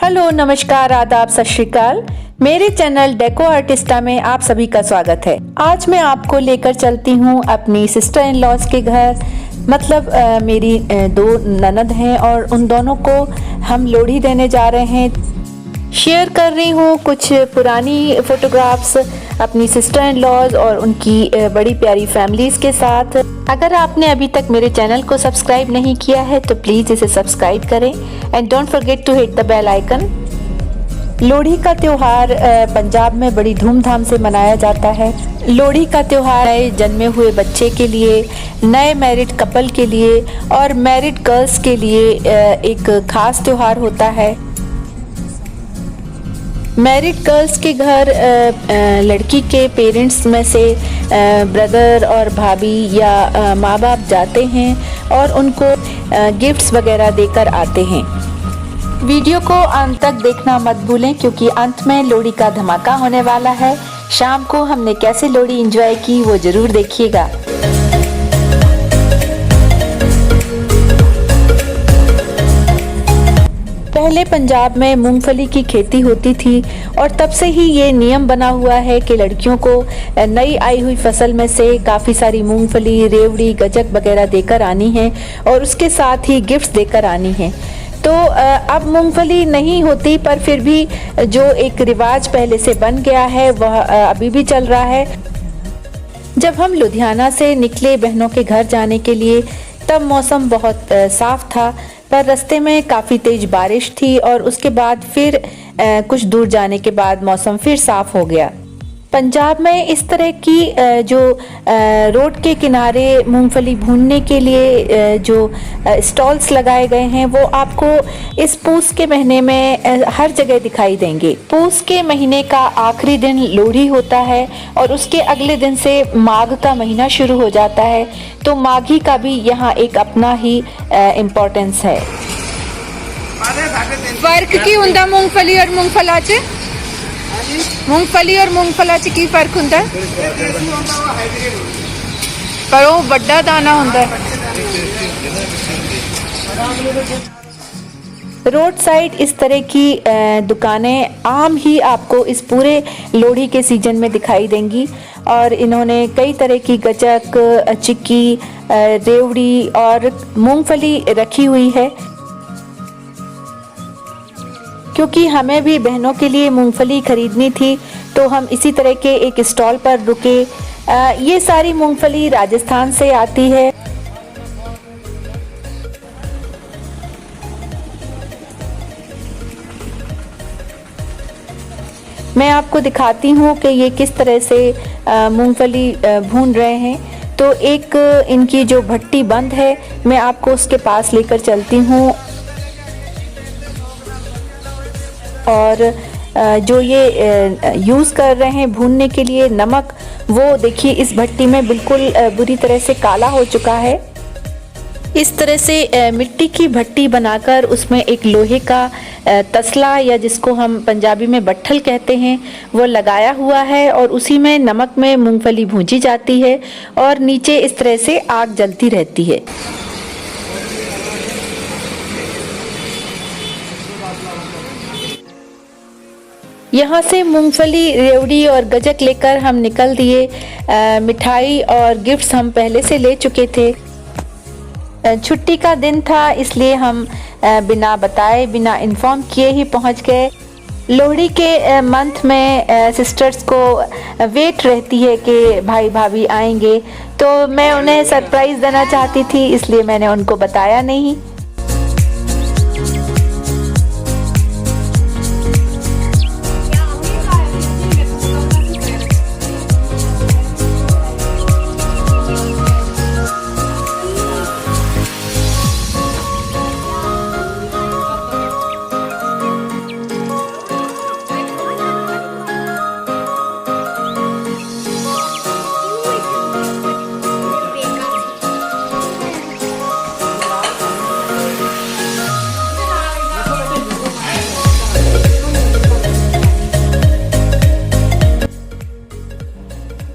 Hello, नमस्कार, आदाब, सत श्री अकाल। मेरे चैनल डेको आर्टिस्टा में आप सभी का स्वागत है। आज मैं आपको लेकर चलती हूँ अपनी सिस्टर इन लॉज के घर। मतलब मेरी दो ननद हैं और उन दोनों को हम लोहड़ी देने जा रहे हैं। शेयर कर रही हूँ कुछ पुरानी फोटोग्राफ्स अपनी सिस्टर इन लॉज और उनकी बड़ी प्यारी फैमिलीज के साथ। अगर आपने अभी तक मेरे चैनल को सब्सक्राइब नहीं किया है तो प्लीज़ इसे सब्सक्राइब करें and don't forget to hit the bell icon. Lohri का त्यौहार पंजाब में बड़ी धूमधाम से मनाया जाता है। लोहड़ी का त्यौहार नए जन्मे हुए बच्चे के लिए, नए मैरिड कपल के लिए और मैरिड गर्ल्स के लिए एक खास त्यौहार होता है। मैरिड गर्ल्स के घर लड़की के पेरेंट्स में से ब्रदर और भाभी या माँ बाप जाते हैं और उनको गिफ्ट्स वगैरह देकर आते हैं। वीडियो को अंत तक देखना मत भूलें क्योंकि अंत में लोहड़ी का धमाका होने वाला है। शाम को हमने कैसे लोहड़ी एंजॉय की वो ज़रूर देखिएगा। पहले पंजाब में मूंगफली की खेती होती थी और तब से ही ये नियम बना हुआ है कि लड़कियों को नई आई हुई फसल में से काफ़ी सारी मूंगफली, रेवड़ी, गजक वगैरह देकर आनी है और उसके साथ ही गिफ्ट्स देकर आनी है। तो अब मूंगफली नहीं होती पर फिर भी जो एक रिवाज पहले से बन गया है वह अभी भी चल रहा है। जब हम लुधियाना से निकले बहनों के घर जाने के लिए तब मौसम बहुत साफ था पर रास्ते में काफ़ी तेज बारिश थी और उसके बाद फिर कुछ दूर जाने के बाद मौसम फिर साफ हो गया। पंजाब में इस तरह की जो रोड के किनारे मूंगफली भूनने के लिए जो स्टॉल्स लगाए गए हैं वो आपको इस पूस के महीने में हर जगह दिखाई देंगे। पूस के महीने का आखिरी दिन लोहड़ी होता है और उसके अगले दिन से माघ का महीना शुरू हो जाता है। तो माघी का भी यहाँ एक अपना ही इम्पोर्टेंस है। फर्क की हुंदा मूंगफली और मूंगफला च? मूंगफली और मूंगफला च की फर्क हुंदा है? पर वो बड़ा दाना हुंदा है। रोड साइड इस तरह की दुकानें आम ही आपको इस पूरे लोहड़ी के सीजन में दिखाई देंगी और इन्होंने कई तरह की गचक, चिक्की, रेवड़ी और मूंगफली रखी हुई है। क्योंकि हमें भी बहनों के लिए मूंगफली खरीदनी थी तो हम इसी तरह के एक स्टॉल पर रुके। ये सारी मूंगफली राजस्थान से आती है। मैं आपको दिखाती हूँ कि ये किस तरह से मूंगफली भून रहे हैं। तो एक इनकी जो भट्टी बंद है मैं आपको उसके पास लेकर चलती हूँ और जो ये यूज़ कर रहे हैं भूनने के लिए नमक, वो देखिए इस भट्टी में बिल्कुल बुरी तरह से काला हो चुका है। इस तरह से मिट्टी की भट्टी बनाकर उसमें एक लोहे का तसला या जिसको हम पंजाबी में बट्ठल कहते हैं वो लगाया हुआ है और उसी में नमक में मूंगफली भूंजी जाती है और नीचे इस तरह से आग जलती रहती है। यहाँ से मूंगफली, रेवड़ी और गजक लेकर हम निकल दिए। मिठाई और गिफ्ट्स हम पहले से ले चुके थे। छुट्टी का दिन था इसलिए हम बिना बताए, बिना इन्फॉर्म किए ही पहुँच गए। लोहड़ी के मंथ में सिस्टर्स को वेट रहती है कि भाई भाभी आएंगे तो मैं उन्हें सरप्राइज़ देना चाहती थी इसलिए मैंने उनको बताया नहीं।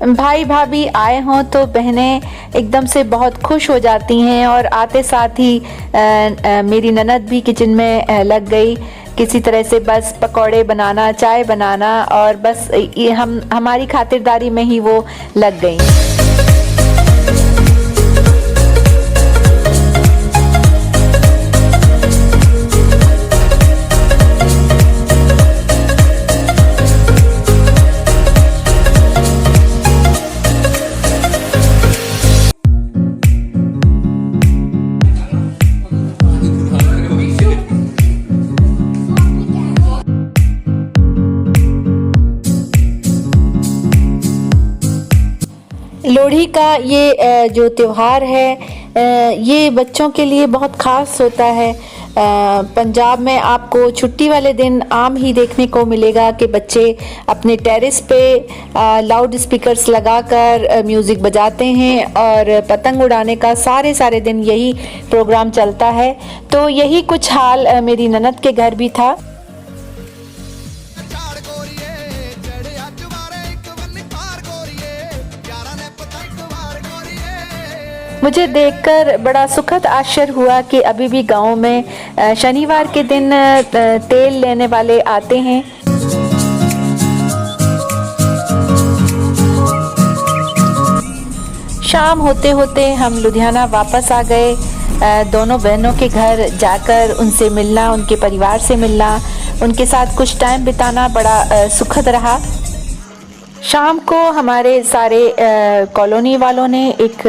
भाई भाभी आए हों तो बहनें एकदम से बहुत खुश हो जाती हैं और आते साथ ही मेरी ननद भी किचन में लग गई किसी तरह से, बस पकौड़े बनाना, चाय बनाना, और बस हमारी खातिरदारी में ही वो लग गई। लोहड़ी का ये जो त्योहार है ये बच्चों के लिए बहुत ख़ास होता है। पंजाब में आपको छुट्टी वाले दिन आम ही देखने को मिलेगा कि बच्चे अपने टेरेस पे लाउड स्पीकर्स लगाकर म्यूज़िक बजाते हैं और पतंग उड़ाने का सारे दिन यही प्रोग्राम चलता है। तो यही कुछ हाल मेरी ननद के घर भी था। मुझे देखकर बड़ा सुखद आश्चर्य हुआ कि अभी भी गांव में शनिवार के दिन तेल लेने वाले आते हैं। शाम होते होते हम लुधियाना वापस आ गए। दोनों बहनों के घर जाकर उनसे मिलना, उनके परिवार से मिलना, उनके साथ कुछ टाइम बिताना बड़ा सुखद रहा। शाम को हमारे सारे कॉलोनी वालों ने एक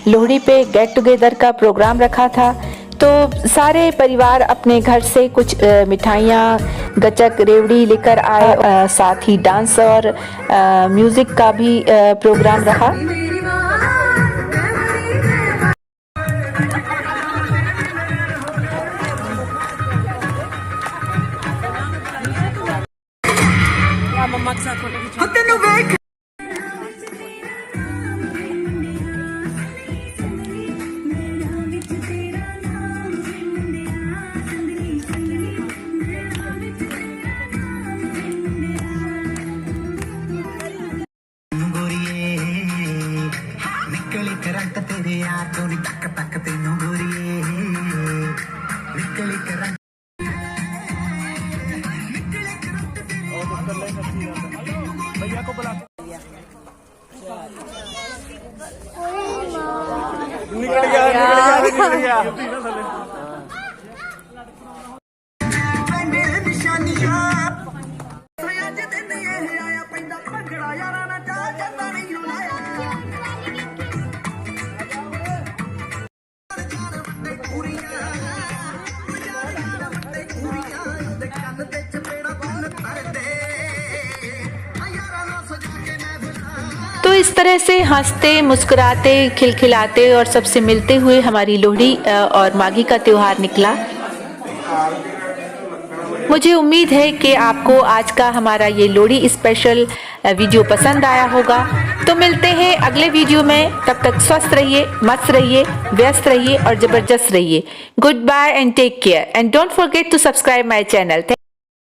लोहड़ी पे गेट टुगेदर का प्रोग्राम रखा था। तो सारे परिवार अपने घर से कुछ मिठाइयाँ, गचक, रेवड़ी लेकर आए। साथ ही डांस और म्यूज़िक का भी प्रोग्राम रहा। भैया को बुला निकल गया तो इस तरह से हंसते, मुस्कुराते, खिलखिलाते और सबसे मिलते हुए हमारी लोहड़ी और माघी का त्योहार निकला। मुझे उम्मीद है कि आपको आज का हमारा ये लोहड़ी स्पेशल वीडियो पसंद आया होगा। तो मिलते हैं अगले वीडियो में। तब तक स्वस्थ रहिए, मस्त रहिए, व्यस्त रहिए और जबरदस्त रहिए। Good bye and take care and don't forget to subscribe my channel.